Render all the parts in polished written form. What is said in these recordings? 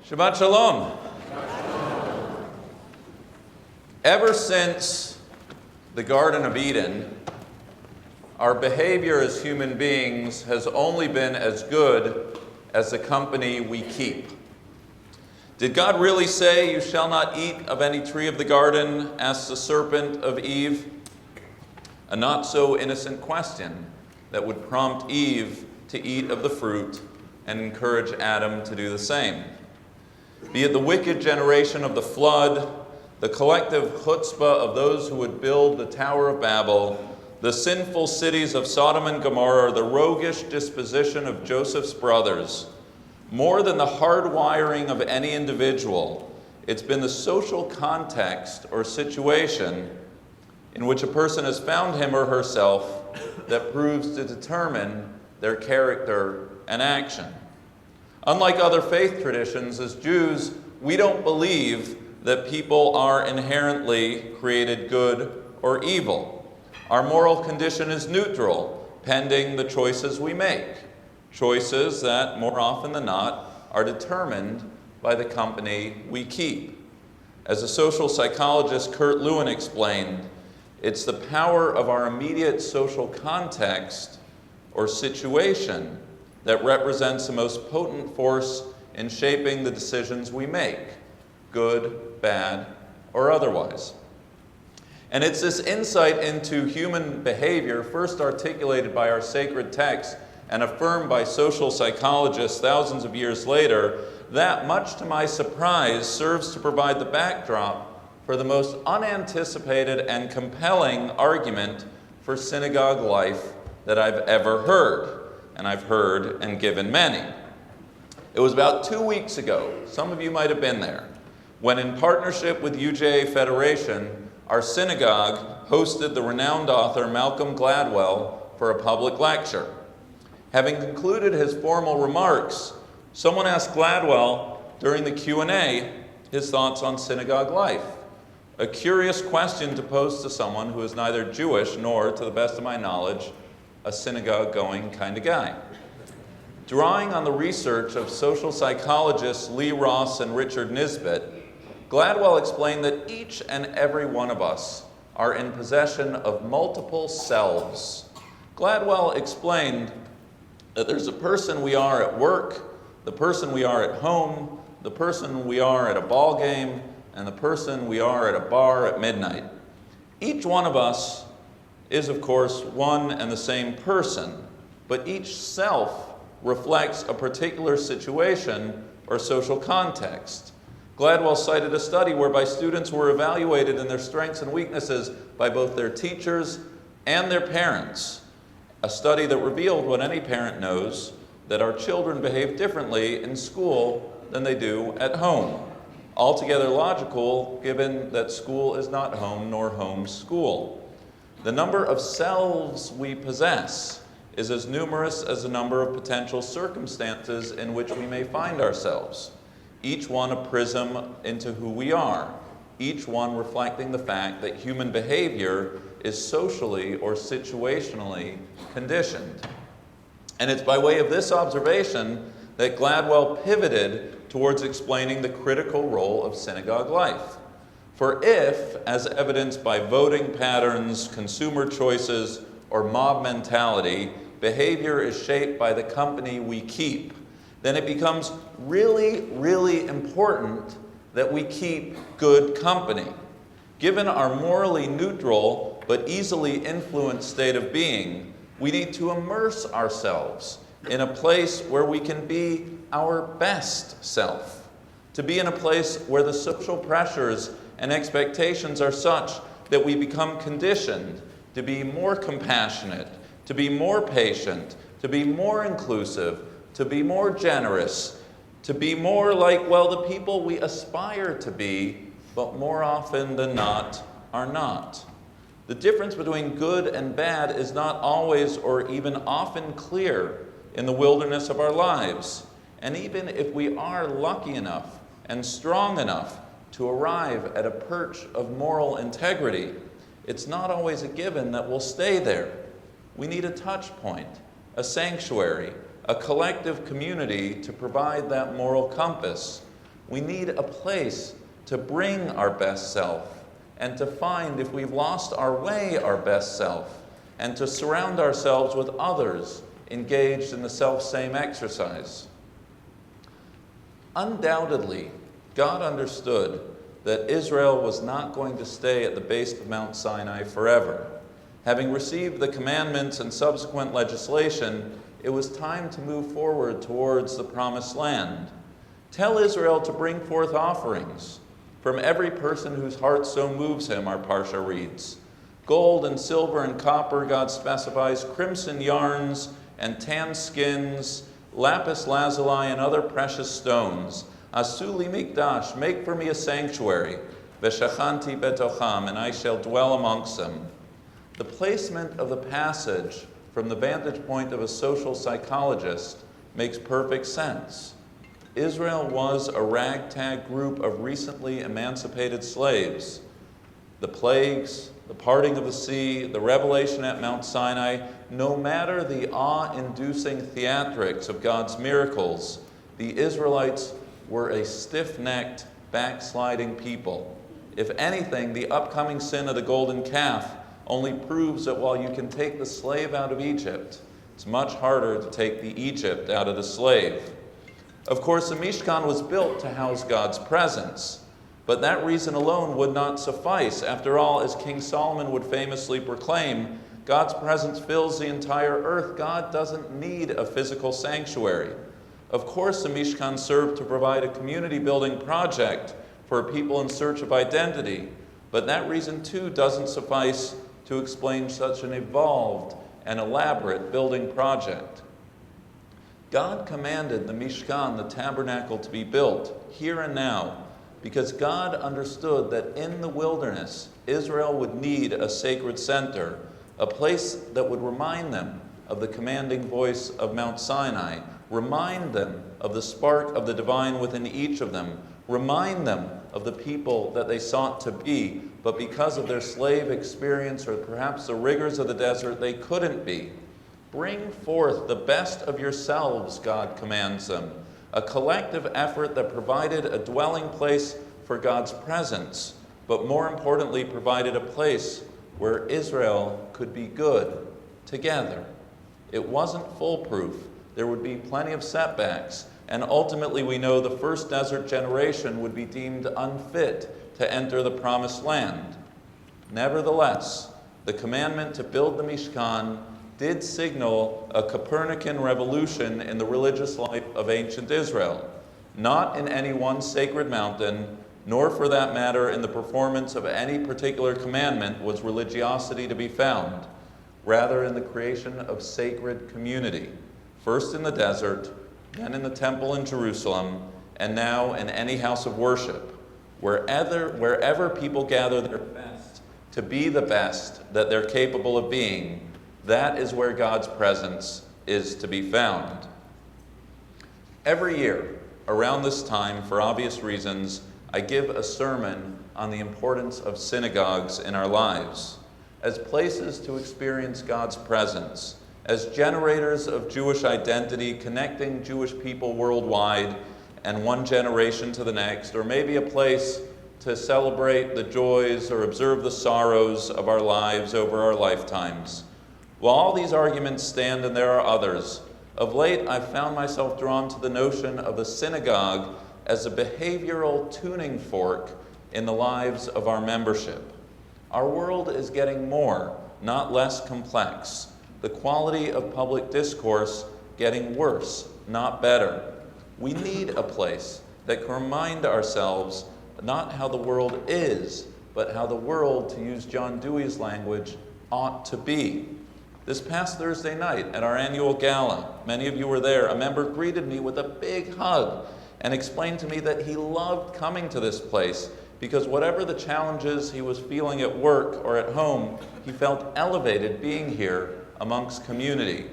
Shabbat Shalom. Ever since the Garden of Eden, our behavior as human beings has only been as good as the company we keep. Did God really say, "You shall not eat of any tree of the garden," asked the serpent of Eve? A not so innocent question that would prompt Eve to eat of the fruit and encourage Adam to do the same. Be it the wicked generation of the flood, the collective chutzpah of those who would build the Tower of Babel, the sinful cities of Sodom and Gomorrah, the roguish disposition of Joseph's brothers, more than the hardwiring of any individual, it's been the social context or situation in which a person has found him or herself that proves to determine their character and action. Unlike other faith traditions, as Jews, we don't believe that people are inherently created good or evil. Our moral condition is neutral, pending the choices we make. Choices that, more often than not, are determined by the company we keep. As the social psychologist Kurt Lewin explained, it's the power of our immediate social context or situation that represents the most potent force in shaping the decisions we make, good, bad, or otherwise. And it's this insight into human behavior, first articulated by our sacred text and affirmed by social psychologists thousands of years later, that, much to my surprise, serves to provide the backdrop for the most unanticipated and compelling argument for synagogue life that I've ever heard. And I've heard and given many. It was about 2 weeks ago, some of you might have been there, when in partnership with UJA Federation, our synagogue hosted the renowned author Malcolm Gladwell for a public lecture. Having concluded his formal remarks, someone asked Gladwell during the Q&A his thoughts on synagogue life. A curious question to pose to someone who is neither Jewish nor, to the best of my knowledge, a synagogue-going kind of guy. Drawing on the research of social psychologists Lee Ross and Richard Nisbet, Gladwell explained that each and every one of us are in possession of multiple selves. Gladwell explained that there's a person we are at work, the person we are at home, the person we are at a ball game, and the person we are at a bar at midnight. Each one of us is, of course, one and the same person, but each self reflects a particular situation or social context. Gladwell cited a study whereby students were evaluated in their strengths and weaknesses by both their teachers and their parents, a study that revealed what any parent knows, that our children behave differently in school than they do at home. Altogether logical, given that school is not home nor home school. The number of selves we possess is as numerous as the number of potential circumstances in which we may find ourselves, each one a prism into who we are, each one reflecting the fact that human behavior is socially or situationally conditioned. And it's by way of this observation that Gladwell pivoted towards explaining the critical role of synagogue life. For if, as evidenced by voting patterns, consumer choices, or mob mentality, behavior is shaped by the company we keep, then it becomes really, really important that we keep good company. Given our morally neutral but easily influenced state of being, we need to immerse ourselves in a place where we can be our best self, to be in a place where the social pressures and expectations are such that we become conditioned to be more compassionate, to be more patient, to be more inclusive, to be more generous, to be more like, well, the people we aspire to be, but more often than not are not. The difference between good and bad is not always or even often clear in the wilderness of our lives. And even if we are lucky enough and strong enough to arrive at a perch of moral integrity, it's not always a given that we'll stay there. We need a touch point, a sanctuary, a collective community to provide that moral compass. We need a place to bring our best self and to find, if we've lost our way, our best self, and to surround ourselves with others engaged in the self-same exercise. Undoubtedly, God understood that Israel was not going to stay at the base of Mount Sinai forever. Having received the commandments and subsequent legislation, it was time to move forward towards the promised land. Tell Israel to bring forth offerings from every person whose heart so moves him, our Parsha reads. Gold and silver and copper, God specifies, crimson yarns and tan skins, lapis lazuli and other precious stones. Asuli mikdash, make for me a sanctuary, veshachanti betocham, and I shall dwell amongst them. The placement of the passage from the vantage point of a social psychologist makes perfect sense. Israel was a ragtag group of recently emancipated slaves. The plagues, the parting of the sea, the revelation at Mount Sinai, no matter the awe-inducing theatrics of God's miracles, the Israelites were a stiff-necked, backsliding people. If anything, the upcoming sin of the golden calf only proves that while you can take the slave out of Egypt, it's much harder to take the Egypt out of the slave. Of course, the Mishkan was built to house God's presence, but that reason alone would not suffice. After all, as King Solomon would famously proclaim, God's presence fills the entire earth. God doesn't need a physical sanctuary. Of course, the Mishkan served to provide a community-building project for a people in search of identity, but that reason too doesn't suffice to explain such an evolved and elaborate building project. God commanded the Mishkan, the tabernacle, to be built here and now because God understood that in the wilderness, Israel would need a sacred center, a place that would remind them of the commanding voice of Mount Sinai, remind them of the spark of the divine within each of them, remind them of the people that they sought to be, but because of their slave experience or perhaps the rigors of the desert, they couldn't be. Bring forth the best of yourselves, God commands them, a collective effort that provided a dwelling place for God's presence, but more importantly, provided a place where Israel could be good together. It wasn't foolproof. There would be plenty of setbacks, and ultimately we know the first desert generation would be deemed unfit to enter the promised land. Nevertheless, the commandment to build the Mishkan did signal a Copernican revolution in the religious life of ancient Israel. Not in any one sacred mountain, nor for that matter in the performance of any particular commandment was religiosity to be found. Rather in the creation of sacred community, first in the desert, then in the temple in Jerusalem, and now in any house of worship. Wherever people gather their best to be the best that they're capable of being, that is where God's presence is to be found. Every year, around this time, for obvious reasons, I give a sermon on the importance of synagogues in our lives as places to experience God's presence, as generators of Jewish identity, connecting Jewish people worldwide and one generation to the next, or maybe a place to celebrate the joys or observe the sorrows of our lives over our lifetimes. While all these arguments stand, and there are others, of late I've found myself drawn to the notion of the synagogue as a behavioral tuning fork in the lives of our membership. Our world is getting more, not less complex. The quality of public discourse getting worse, not better. We need a place that can remind ourselves not how the world is, but how the world, to use John Dewey's language, ought to be. This past Thursday night at our annual gala, many of you were there, a member greeted me with a big hug and explained to me that he loved coming to this place because whatever the challenges he was feeling at work or at home, he felt elevated being here amongst community.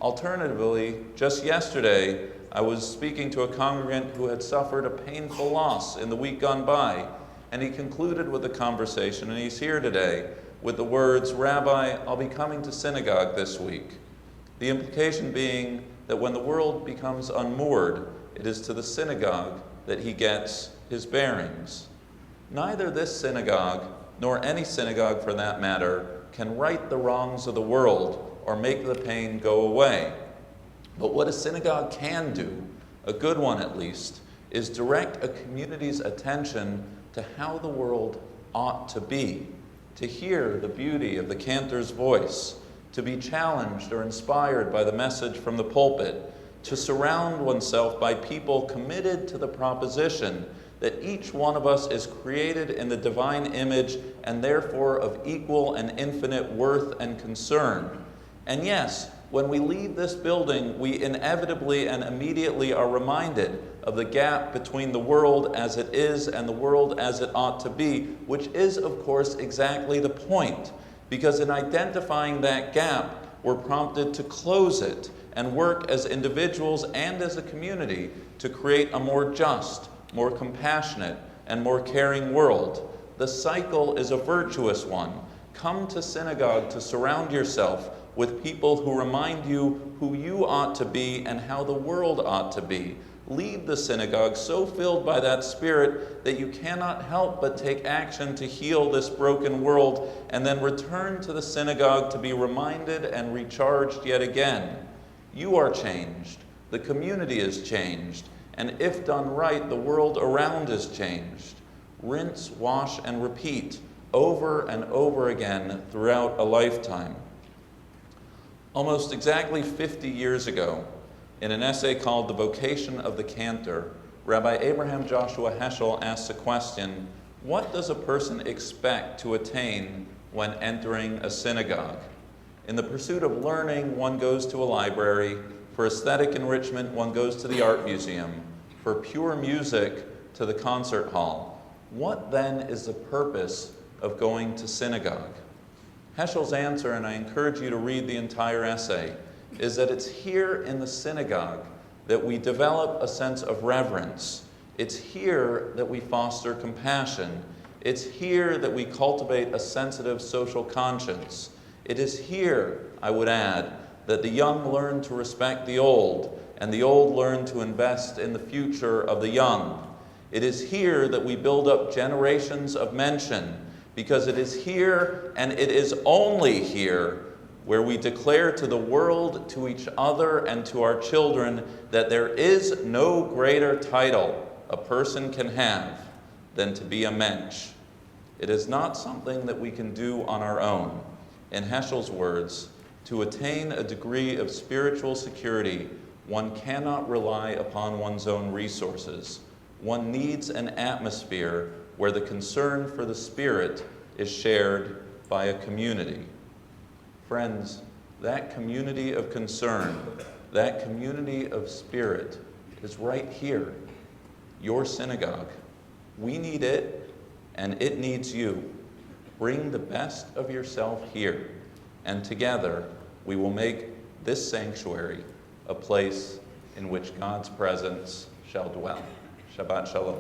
Alternatively, just yesterday, I was speaking to a congregant who had suffered a painful loss in the week gone by, and he concluded with the conversation, and he's here today, with the words, "Rabbi, I'll be coming to synagogue this week." The implication being that when the world becomes unmoored, it is to the synagogue that he gets his bearings. Neither this synagogue, nor any synagogue for that matter, can right the wrongs of the world or make the pain go away. But what a synagogue can do, a good one at least, is direct a community's attention to how the world ought to be, to hear the beauty of the cantor's voice, to be challenged or inspired by the message from the pulpit, to surround oneself by people committed to the proposition that each one of us is created in the divine image and therefore of equal and infinite worth and concern. And yes, when we leave this building, we inevitably and immediately are reminded of the gap between the world as it is and the world as it ought to be, which is, of course, exactly the point. Because in identifying that gap, we're prompted to close it and work as individuals and as a community to create a more just, more compassionate, and more caring world. The cycle is a virtuous one. Come to synagogue to surround yourself with people who remind you who you ought to be and how the world ought to be. Leave the synagogue so filled by that spirit that you cannot help but take action to heal this broken world, and then return to the synagogue to be reminded and recharged yet again. You are changed, the community is changed, and if done right, the world around is changed. Rinse, wash, and repeat over and over again throughout a lifetime. Almost exactly 50 years ago, in an essay called The Vocation of the Cantor, Rabbi Abraham Joshua Heschel asks the question, what does a person expect to attain when entering a synagogue? In the pursuit of learning, one goes to a library. For aesthetic enrichment, one goes to the art museum. For pure music, to the concert hall. What then is the purpose of going to synagogue? Heschel's answer, and I encourage you to read the entire essay, is that it's here in the synagogue that we develop a sense of reverence. It's here that we foster compassion. It's here that we cultivate a sensitive social conscience. It is here, I would add, that the young learn to respect the old, and the old learn to invest in the future of the young. It is here that we build up generations of mention, because it is here, and it is only here, where we declare to the world, to each other, and to our children that there is no greater title a person can have than to be a mensch. It is not something that we can do on our own. In Heschel's words, to attain a degree of spiritual security, one cannot rely upon one's own resources. One needs an atmosphere where the concern for the spirit is shared by a community. Friends, that community of concern, that community of spirit is right here, your synagogue. We need it, and it needs you. Bring the best of yourself here, and together we will make this sanctuary a place in which God's presence shall dwell. Shabbat Shalom.